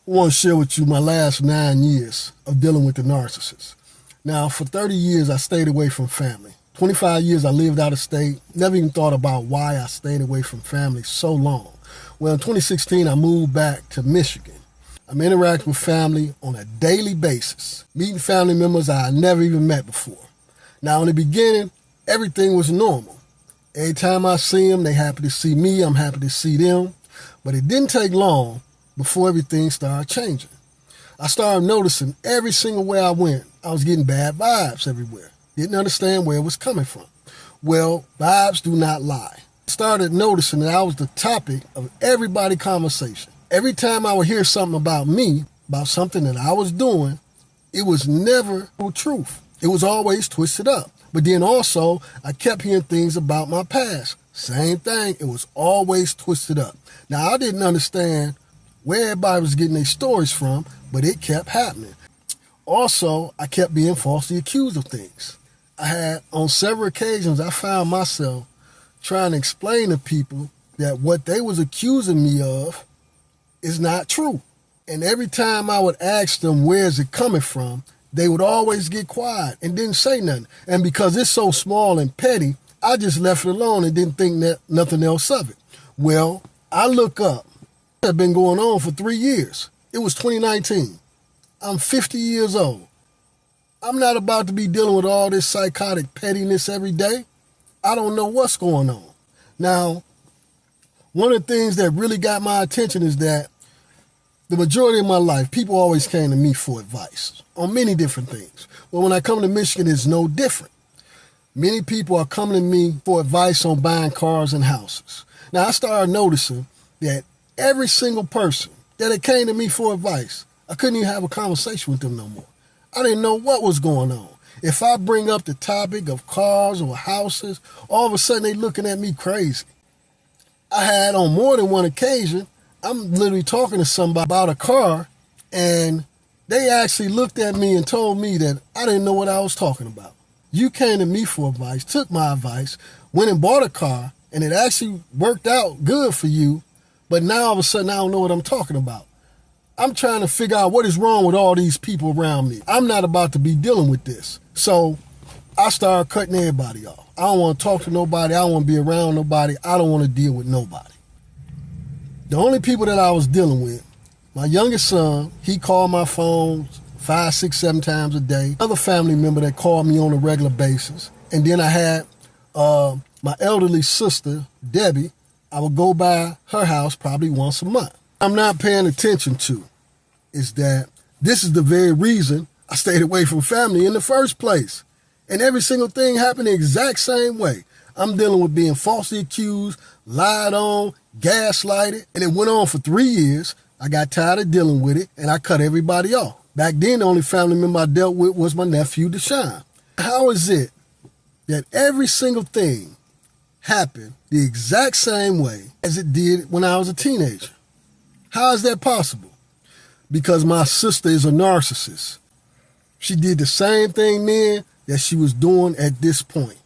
I want to share with you my last 9 years of dealing with the narcissist. Now, for 30 years, I stayed away from family. 25 years, I lived out of state. Never even thought about why I stayed away from family so long. Well, in 2016, I moved back to Michigan. I'm interacting with family on a daily basis, meeting family members I never even met before. Now, in the beginning, everything was normal. Every time I see them, they happy to see me. I'm happy to see them. But it didn't take long before everything started changing. I started noticing every single way I went, I was getting bad vibes everywhere. Didn't understand where it was coming from. Well, vibes do not lie. I started noticing that I was the topic of everybody's conversation. Every time I would hear something about me, about something that I was doing, it was never the truth. It was always twisted up. But then also, I kept hearing things about my past. Same thing, it was always twisted up. Now, I didn't understand where everybody was getting their stories from, but it kept happening. Also, I kept being falsely accused of things. On several occasions, I found myself trying to explain to people that what they was accusing me of is not true. And every time I would ask them, where is it coming from, they would always get quiet and didn't say nothing. And because it's so small and petty, I just left it alone and didn't think nothing else of it. Well, I look up. It had been going on for 3 years. It was 2019. I'm 50 years old. I'm not about to be dealing with all this psychotic pettiness every day. I don't know what's going on. Now, one of the things that really got my attention is that the majority of my life, people always came to me for advice on many different things. But when I come to Michigan, it's no different. Many people are coming to me for advice on buying cars and houses. Now, I started noticing that every single person that came to me for advice, I couldn't even have a conversation with them no more. I didn't know what was going on. If I bring up the topic of cars or houses, all of a sudden they looking at me crazy. I had on more than one occasion, I'm literally talking to somebody about a car, and they actually looked at me and told me that I didn't know what I was talking about. You came to me for advice, took my advice, went and bought a car, and it actually worked out good for you, but now all of a sudden I don't know what I'm talking about. I'm trying to figure out what is wrong with all these people around me. I'm not about to be dealing with this. So I started cutting everybody off. I don't want to talk to nobody. I don't want to be around nobody. I don't want to deal with nobody. The only people that I was dealing with, my youngest son, he called my phone 5, 6, 7 times a day. Another family member that called me on a regular basis. And then I had my elderly sister, Debbie. I would go by her house probably once a month. I'm not paying attention to is that this is the very reason I stayed away from family in the first place. And every single thing happened the exact same way. I'm dealing with being falsely accused, lied on, gaslighted, and it went on for 3 years. I got tired of dealing with it, and I cut everybody off. Back then, the only family member I dealt with was my nephew, Deshaun. How is it that every single thing happened the exact same way as it did when I was a teenager? How is that possible? Because my sister is a narcissist. She did the same thing then that she was doing at this point.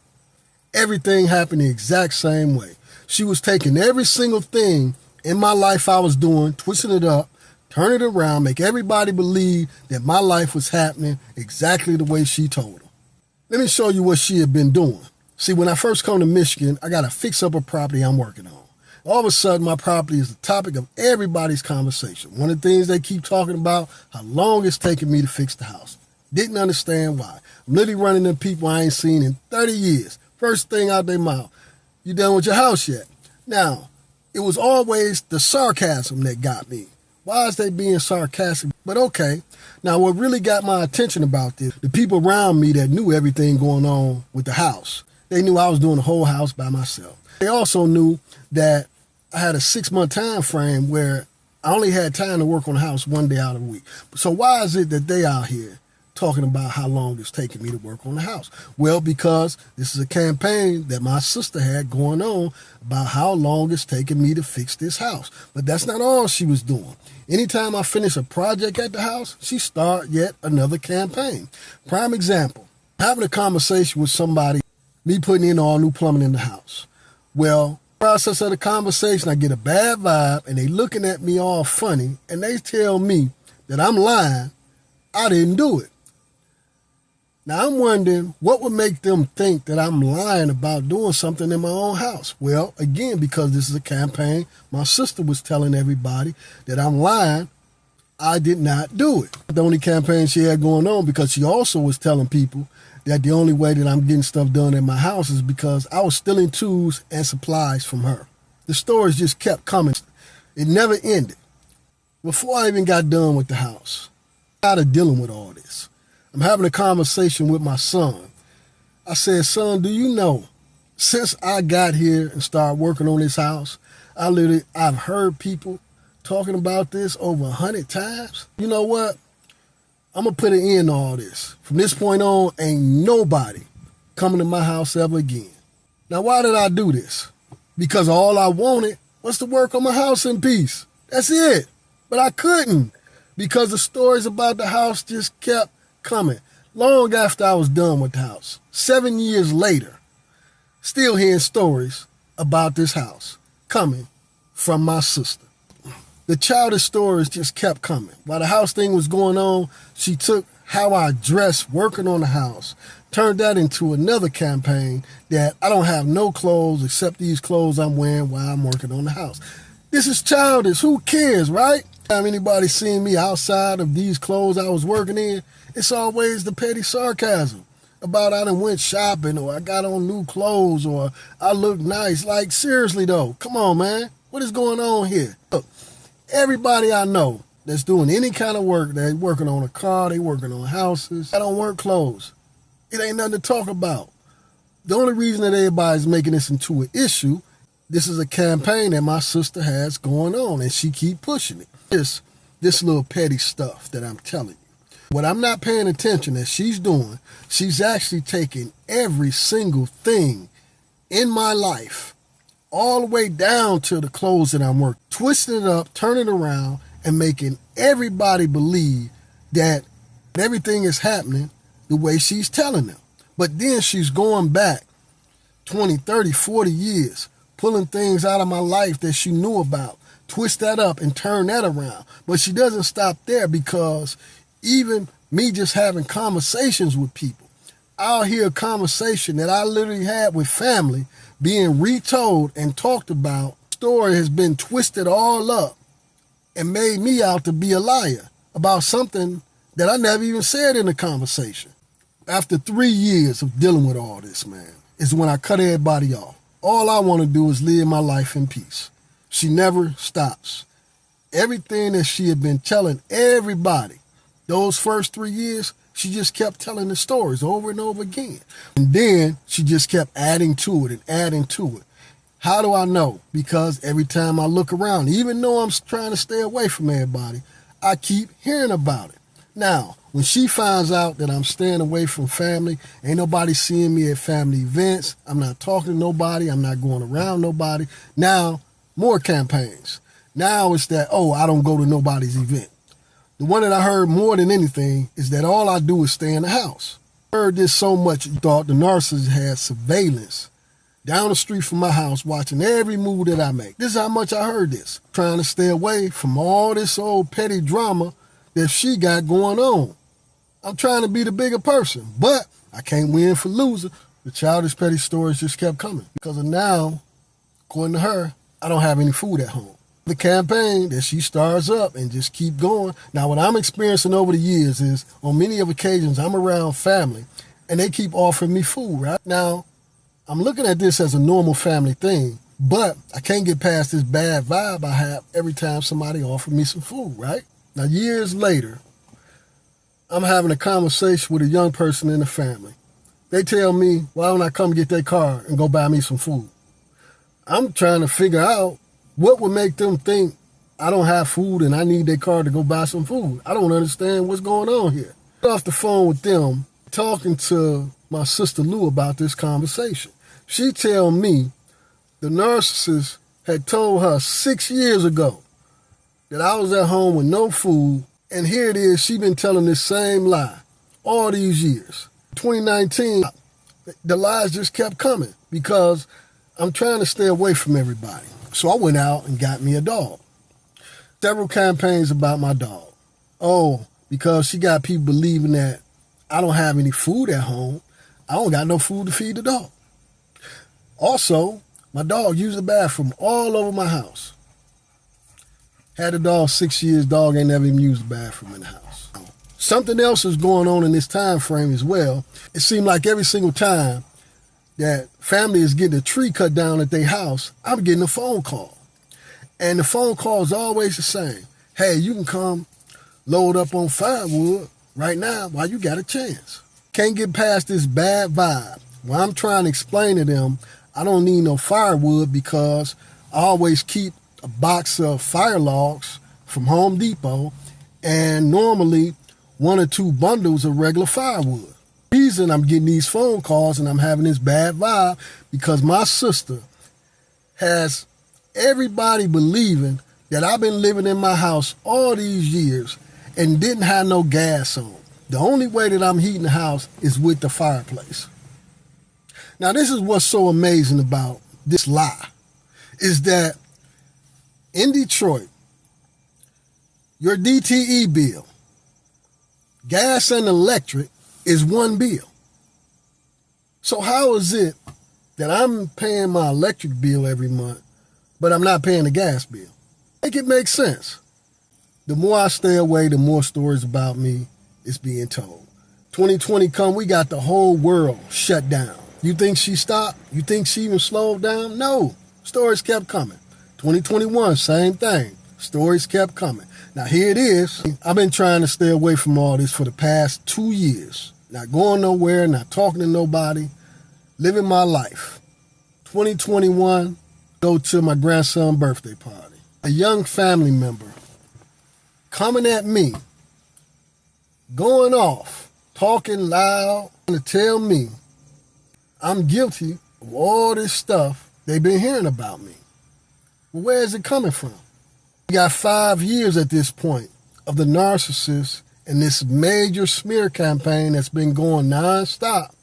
Everything happened the exact same way. She was taking every single thing in my life I was doing, twisting it up, turning it around, make everybody believe that my life was happening exactly the way she told them. Let me show you what she had been doing. See, when I first come to Michigan, I got to fix up a property I'm working on. All of a sudden, my property is the topic of everybody's conversation. One of the things they keep talking about, how long it's taking me to fix the house. Didn't understand why. I'm literally running into people I ain't seen in 30 years. First thing out their mouth, you done with your house yet? Now, it was always the sarcasm that got me. Why is they being sarcastic? But okay. Now, what really got my attention about this, the people around me that knew everything going on with the house, they knew I was doing the whole house by myself. They also knew that I had a 6-month time frame where I only had time to work on the house 1 day out of the week. So why is it that they out here talking about how long it's taking me to work on the house? Well, because this is a campaign that my sister had going on about how long it's taking me to fix this house. But that's not all she was doing. Anytime I finish a project at the house, she start yet another campaign. Prime example, having a conversation with somebody, me putting in all new plumbing in the house. Well, Process of the conversation, I get a bad vibe, and they looking at me all funny, and they tell me that I'm lying. I didn't do it. Now, I'm wondering what would make them think that I'm lying about doing something in my own house. Well, again, because this is a campaign, my sister was telling everybody that I'm lying. I did not do it. The only campaign she had going on, because she also was telling people that the only way that I'm getting stuff done in my house is because I was stealing tools and supplies from her. The stories just kept coming. It never ended. Before I even got done with the house, I'm tired of dealing with all this. I'm having a conversation with my son. I said, son, do you know, since I got here and started working on this house, I've heard people talking about this over 100 times. You know what? I'm going to put an end to all this. From this point on, ain't nobody coming to my house ever again. Now, why did I do this? Because all I wanted was to work on my house in peace. That's it. But I couldn't, because the stories about the house just kept coming. Long after I was done with the house, 7 years later, still hearing stories about this house coming from my sister. The childish stories just kept coming. While the house thing was going on, she took how I dressed working on the house, turned that into another campaign that I don't have no clothes except these clothes I'm wearing while I'm working on the house. This is childish. Who cares, right? Have anybody seen me outside of these clothes I was working in? It's always the petty sarcasm about I done went shopping, or I got on new clothes, or I look nice. Like, seriously though, come on, man. What is going on here? Look, everybody I know that's doing any kind of work, they working on a car, they working on houses, I don't wear clothes. It ain't nothing to talk about. The only reason that everybody's making this into an issue, this is a campaign that my sister has going on, and she keep pushing it. This little petty stuff that I'm telling you. What I'm not paying attention that she's doing, she's actually taking every single thing in my life, all the way down to the clothes that I'm working, twisting it up, turning it around, and making everybody believe that everything is happening the way she's telling them. But then she's going back 20, 30, 40 years, pulling things out of my life that she knew about, twist that up and turn that around. But she doesn't stop there, because even me just having conversations with people, I'll hear a conversation that I literally had with family being retold and talked about. The story has been twisted all up and made me out to be a liar about something that I never even said in the conversation. After 3 years of dealing with all this, man, is when I cut everybody off. All I want to do is live my life in peace. She never stops. Everything that she had been telling everybody, those first 3 years, she just kept telling the stories over and over again. And then she just kept adding to it and adding to it. How do I know? Because every time I look around, even though I'm trying to stay away from everybody, I keep hearing about it. Now, when she finds out that I'm staying away from family, ain't nobody seeing me at family events, I'm not talking to nobody, I'm not going around nobody. Now, more campaigns. Now it's that, I don't go to nobody's event. The one that I heard more than anything is that all I do is stay in the house. I heard this so much, you thought the narcissist had surveillance down the street from my house, watching every move that I make. This is how much I heard this. Trying to stay away from all this old petty drama that she got going on. I'm trying to be the bigger person, but I can't win for losing. The childish petty stories just kept coming. Because of now, according to her, I don't have any food at home. The campaign that she stars up and just keep going. Now, what I'm experiencing over the years is, on many of occasions, I'm around family, and they keep offering me food, right? Now, I'm looking at this as a normal family thing, but I can't get past this bad vibe I have every time somebody offers me some food, right? Now, years later, I'm having a conversation with a young person in the family. They tell me, why don't I come get their car and go buy me some food? I'm trying to figure out what would make them think I don't have food and I need their car to go buy some food. I don't understand what's going on here. I got off the phone with them, talking to my sister Lou about this conversation. She tell me the narcissist had told her 6 years ago that I was at home with no food, and here it is, she been telling this same lie all these years. 2019, the lies just kept coming, because I'm trying to stay away from everybody. So I went out and got me a dog. Several campaigns about my dog. Oh, because she got people believing that I don't have any food at home. I don't got no food to feed the dog. Also, my dog used the bathroom all over my house. Had the dog 6 years, dog ain't never even used the bathroom in the house. Something else is going on in this time frame as well. It seemed like every single time that family is getting a tree cut down at their house, I'm getting a phone call. And the phone call is always the same. Hey, you can come load up on firewood right now while you got a chance. Can't get past this bad vibe. When I'm trying to explain to them, I don't need no firewood because I always keep a box of fire logs from Home Depot and normally 1 or 2 bundles of regular firewood. The reason I'm getting these phone calls and I'm having this bad vibe because my sister has everybody believing that I've been living in my house all these years and didn't have no gas on. The only way that I'm heating the house is with the fireplace. Now, this is what's so amazing about this lie, is that in Detroit, your DTE bill, gas and electric, is one bill. So how is it that I'm paying my electric bill every month, but I'm not paying the gas bill? Make it make sense. The more I stay away, the more stories about me is being told. 2020 come, we got the whole world shut down. You think she stopped? You think she even slowed down? No. Stories kept coming. 2021, same thing. Stories kept coming. Now here it is. I've been trying to stay away from all this for the past 2 years. Not going nowhere, not talking to nobody, living my life. 2021, go to my grandson's birthday party. A young family member coming at me, going off, talking loud, to tell me I'm guilty of all this stuff they've been hearing about me. Well, where is it coming from? We got 5 years at this point of the Narcissist and this major smear campaign that's been going nonstop.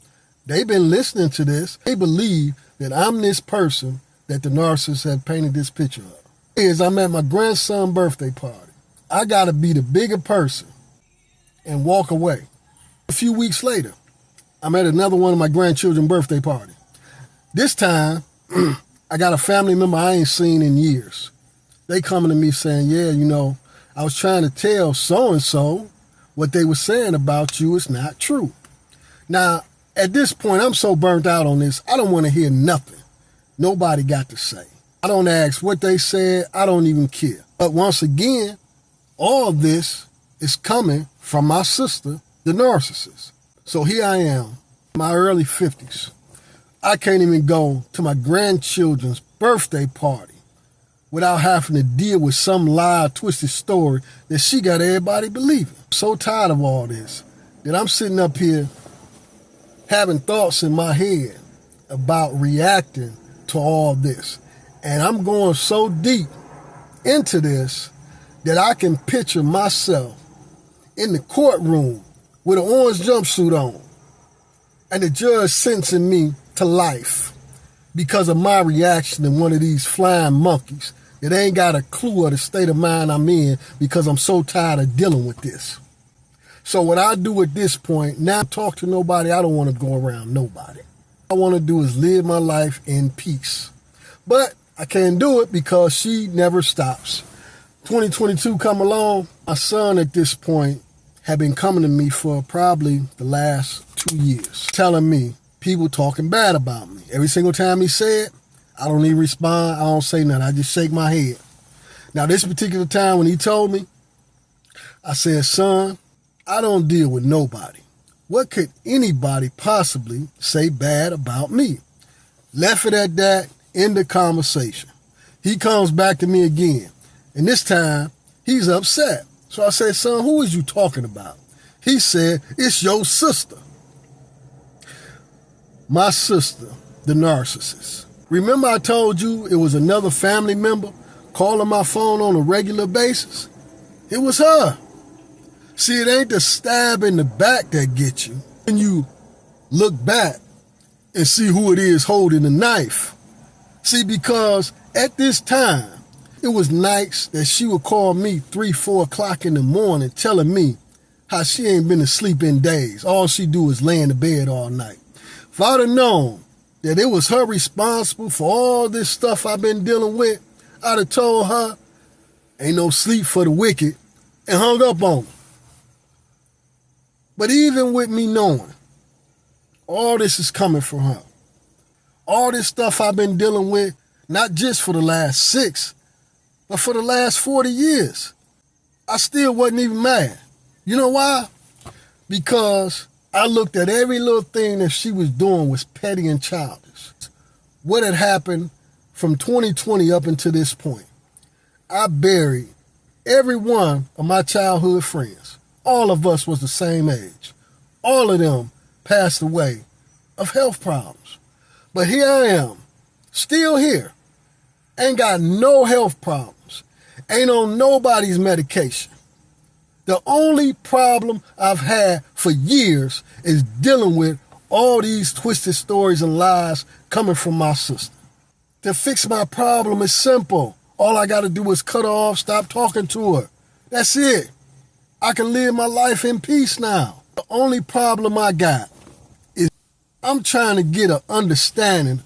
They've been listening to this. They believe that I'm this person that the Narcissist had painted this picture of. I'm at my grandson's birthday party. I got to be the bigger person and walk away. A few weeks later, I'm at another one of my grandchildren's birthday party. This time, I got a family member I ain't seen in years. They coming to me saying, yeah, you know, I was trying to tell so-and-so what they were saying about you is not true. Now, at this point, I'm so burnt out on this, I don't want to hear nothing nobody got to say. I don't ask what they said. I don't even care. But once again, all of this is coming from my sister, the Narcissist. So here I am, my early 50s. I can't even go to my grandchildren's birthday party without having to deal with some lie, twisted story that she got everybody believing. I'm so tired of all this that I'm sitting up here having thoughts in my head about reacting to all this. And I'm going so deep into this that I can picture myself in the courtroom with an orange jumpsuit on and the judge sentencing me to life because of my reaction to one of these flying monkeys that ain't got a clue of the state of mind I'm in because I'm so tired of dealing with this. So what I do at this point, now talk to nobody, I don't want to go around nobody. All I want to do is live my life in peace. But I can't do it because she never stops. 2022 come along, my son at this point had been coming to me for probably the last 2 years, telling me people talking bad about me. Every single time he said, I don't even respond, I don't say nothing, I just shake my head. Now this particular time when he told me, I said, son, I don't deal with nobody. What could anybody possibly say bad about me? Left it at that, end the conversation. He comes back to me again, and this time he's upset. So I said, son, who is you talking about? He said, it's your sister. My sister, the Narcissist. Remember I told you it was another family member calling my phone on a regular basis? It was her. See, it ain't the stab in the back that gets you. When you look back and see who it is holding the knife, See, because at this time, it was nights that she would call me 3, 4 o'clock in the morning telling me how she ain't been asleep in days. All she do is lay in the bed all night. If I'd have known that it was her responsible for all this stuff I've been dealing with, I'd have told her, ain't no sleep for the wicked, and hung up on her. But even with me knowing all this is coming from her, all this stuff I've been dealing with, not just for the last 6, but for the last 40 years, I still wasn't even mad. You know why? Because I looked at every little thing that she was doing was petty and childish. What had happened from 2020 up until this point, I buried every one of my childhood friends. All of us was the same age. All of them passed away of health problems. But here I am, still here. Ain't got no health problems. Ain't on nobody's medication. The only problem I've had for years is dealing with all these twisted stories and lies coming from my sister. To fix my problem is simple. All I got to do is cut her off, stop talking to her. That's it. I can live my life in peace now. The only problem I got is I'm trying to get an understanding.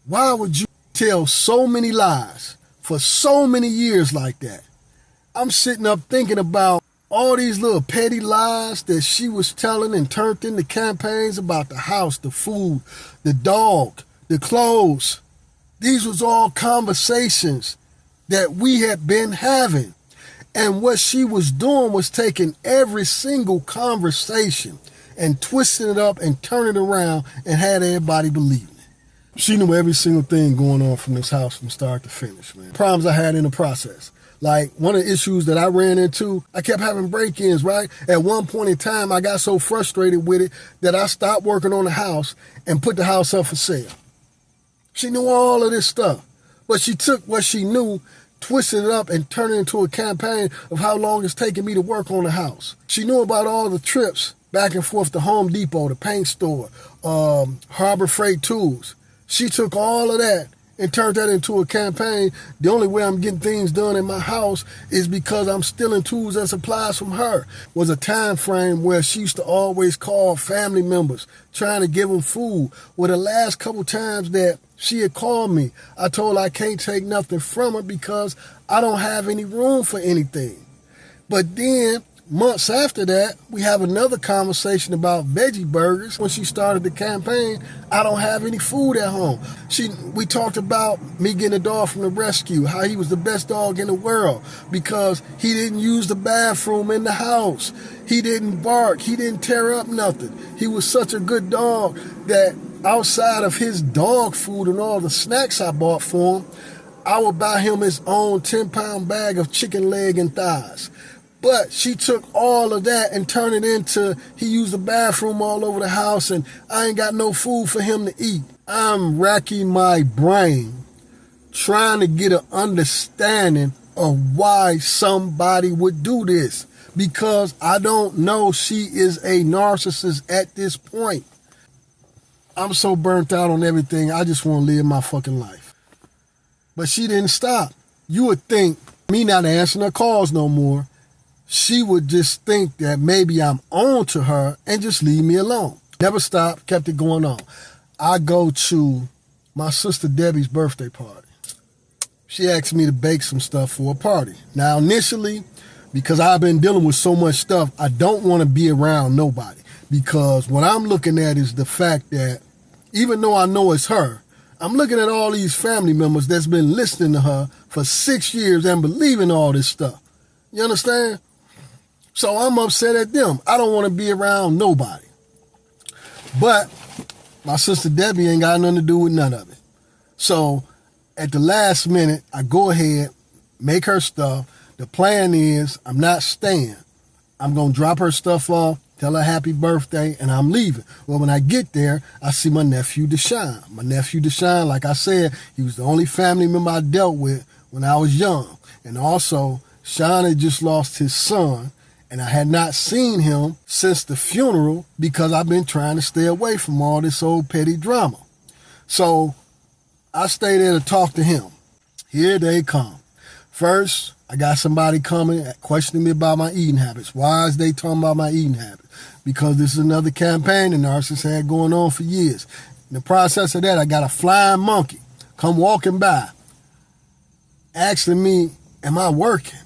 Why would you tell so many lies for so many years like that? I'm sitting up thinking about all these little petty lies that she was telling and turned into campaigns about the house, the food, the dog, the clothes. These was all conversations that we had been having. And what she was doing was taking every single conversation and twisting it up and turning it around and had everybody believing it. She knew every single thing going on from this house from start to finish, man. Problems I had in the process. Like one of the issues that I ran into, I kept having break-ins, right? At one point in time, I got so frustrated with it that I stopped working on the house and put the house up for sale. She knew all of this stuff, but she took what she knew, twisted it up and turned it into a campaign of how long it's taking me to work on the house. She knew about all the trips back and forth to Home Depot, the paint store, Harbor Freight Tools. She took all of that and turned that into a campaign. The only way I'm getting things done in my house is because I'm stealing tools and supplies from her. Was a time frame where she used to always call family members, trying to give them food. Well, the last couple times that she had called me, I told her I can't take nothing from her because I don't have any room for anything. But then, months after that, we have another conversation about veggie burgers. When she started the campaign, I don't have any food at home. We talked about me getting a dog from the rescue, how he was the best dog in the world because he didn't use the bathroom in the house. He didn't bark. He didn't tear up nothing. He was such a good dog that outside of his dog food and all the snacks I bought for him, I would buy him his own 10-pound bag of chicken leg and thighs. But she took all of that and turned it into, he used the bathroom all over the house and I ain't got no food for him to eat. I'm racking my brain trying to get an understanding of why somebody would do this because I don't know she is a narcissist at this point. I'm so burnt out on everything, I just want to live my fucking life. But she didn't stop. You would think me not answering her calls no more, she would just think that maybe I'm on to her and just leave me alone. Never stopped, kept it going on. I go to my sister Debbie's birthday party. She asked me to bake some stuff for a party. Now initially, because I've been dealing with so much stuff, I don't want to be around nobody. Because what I'm looking at is the fact that even though I know it's her, I'm looking at all these family members that's been listening to her for 6 years and believing all this stuff. You understand? So I'm upset at them. I don't want to be around nobody. But my sister Debbie ain't got nothing to do with none of it. So at the last minute, I go ahead, make her stuff. The plan is I'm not staying. I'm going to drop her stuff off, tell her happy birthday, and I'm leaving. Well, when I get there, I see my nephew Deshaun. My nephew Deshaun, like I said, he was the only family member I dealt with when I was young. And also, Sean had just lost his son, and I had not seen him since the funeral because I've been trying to stay away from all this old petty drama. So I stay there to talk to him. Here they come. First, I got somebody coming questioning me about my eating habits. Why is they talking about my eating habits? Because this is another campaign the Narcissist had going on for years. In the process of that, I got a flying monkey come walking by, asking me, am I working?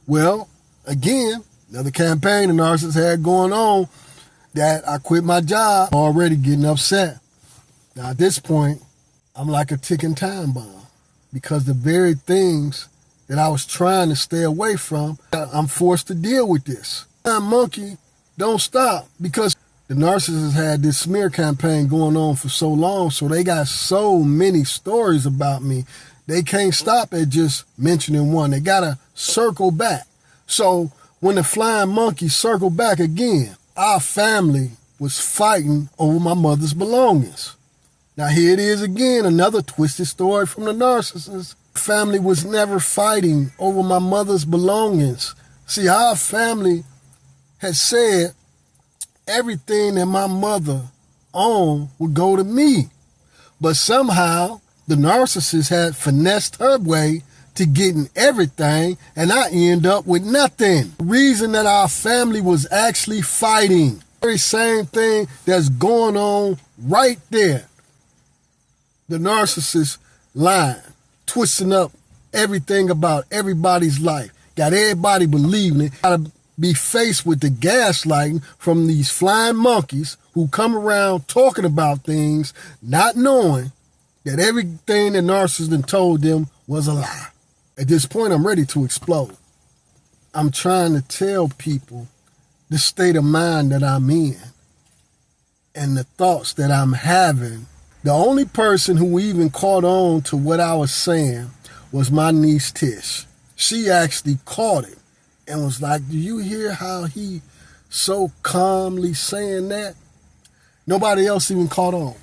Well, again, another campaign the Narcissist had going on that I quit my job, already getting upset. Now at this point, I'm like a ticking time bomb because the very things that I was trying to stay away from, I'm forced to deal with this. Flying monkey don't stop because the Narcissists had this smear campaign going on for so long, so they got so many stories about me. They can't stop at just mentioning one. They got to circle back. So when the flying monkey circled back again, our family was fighting over my mother's belongings. Now here it is again, another twisted story from the Narcissist. Family was never fighting over my mother's belongings. See, our family had said everything that my mother owned would go to me. But somehow the Narcissist had finessed her way to getting everything, and I end up with nothing. The reason that our family was actually fighting, the very same thing that's going on right there. The Narcissist lying, twisting up everything about everybody's life. Got everybody believing it. Gotta be faced with the gaslighting from these flying monkeys who come around talking about things, not knowing that everything the Narcissist told them was a lie. At this point, I'm ready to explode. I'm trying to tell people the state of mind that I'm in and the thoughts that I'm having. The only person who even caught on to what I was saying was my niece Tish. She actually caught it and was like, do you hear how he so calmly saying that? Nobody else even caught on.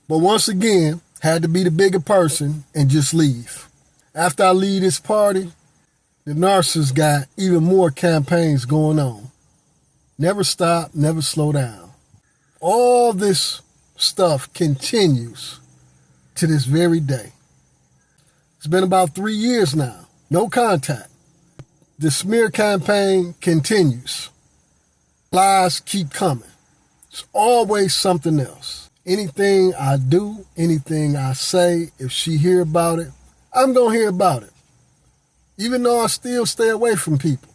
But once again, had to be the bigger person and just leave. After I leave this party, the Narcissist got even more campaigns going on. Never stop, never slow down. All this stuff continues to this very day. It's been about 3 years now. No contact. The smear campaign continues. Lies keep coming. It's always something else. Anything I do, anything I say, if she hear about it, I'm going to hear about it. Even though I still stay away from people.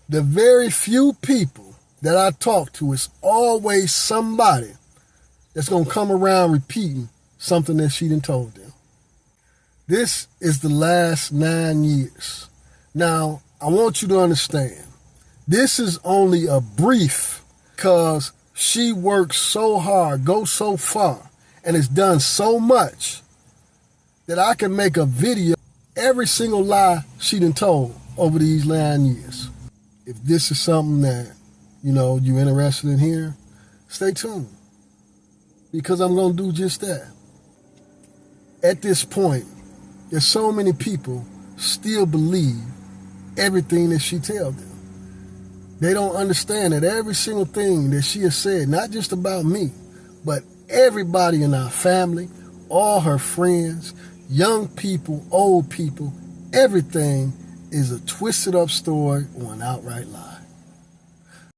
The very few people that I talk to, it's always somebody that's going to come around repeating something that she done told them. This is the last 9 years. Now, I want you to understand, this is only a brief because she works so hard, goes so far, and has done so much that I can make a video every single lie she done told over these 9 years. If this is something that, you're interested in hearing, stay tuned. Because I'm going to do just that. At this point, there's so many people still believe everything that she tells them. They don't understand that every single thing that she has said, not just about me, but everybody in our family, all her friends, young people, old people, everything is a twisted up story or an outright lie.